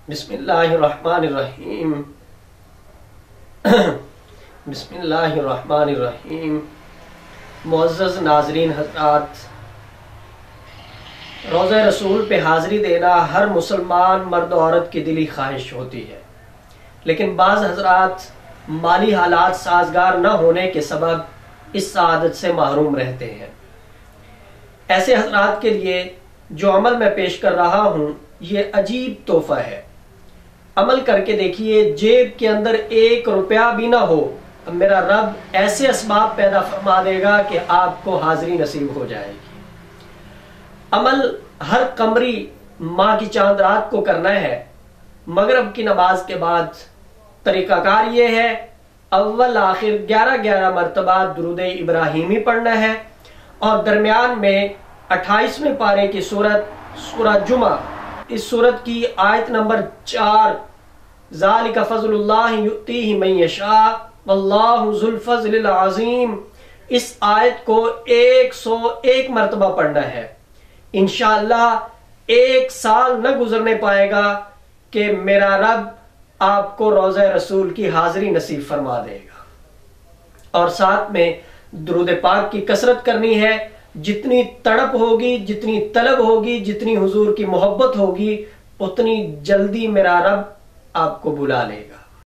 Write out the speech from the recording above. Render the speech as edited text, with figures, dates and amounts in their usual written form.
बिस्मिल्लाहिर्रहमानिर्रहीम। बिस्मिल्लाहिर्रहमानिर्रहीम। मुअज़्ज़ज़ नाज़रीन हज़रात, रोज़ा रसूल पे हाज़िरी देना हर मुसलमान मर्द औरत की दिली ख्वाहिश होती है, लेकिन बाज़ हज़रात माली हालात साजगार न होने के सबब इस सादत से महरूम रहते हैं। ऐसे हज़रात के लिए जो अमल मैं पेश कर रहा हूँ ये अजीब तोहफ़ा है। अमल करके देखिए, जेब के अंदर 1 रुपया भी ना हो, मेरा रब ऐसे असबाब पैदा फरमा देगा कि आपको हाज़िरी नसीब हो जाएगी। अमल हर कमरी माह की चांद रात को करना है। मगरिब की नमाज के बाद तरीकाकार ये है, अव्वल आखिर 11-11 मरतबा दुरूद इब्राहिमी पढ़ना है और दरमियान में 28वें पारे की सूरह जुमा, इस सूरत की आयत नंबर 4, ज़ालिका फ़ज़्लुल्लाहि युअतीहि मन यशा वल्लाहु ज़ुल फ़ज़्लिल अज़ीम, इस आयत को 101 मरतबा पढ़ना है। इंशाअल्लाह 1 साल न गुजरने पाएगा कि मेरा रब आपको रोज़ा रसूल की हाज़िरी नसीब फरमा देगा। और साथ में दुरूद पाक की कसरत करनी है। जितनी तड़प होगी, जितनी तलब होगी, जितनी हुजूर की मोहब्बत होगी, उतनी जल्दी मेरा रब आपको बुला लेगा।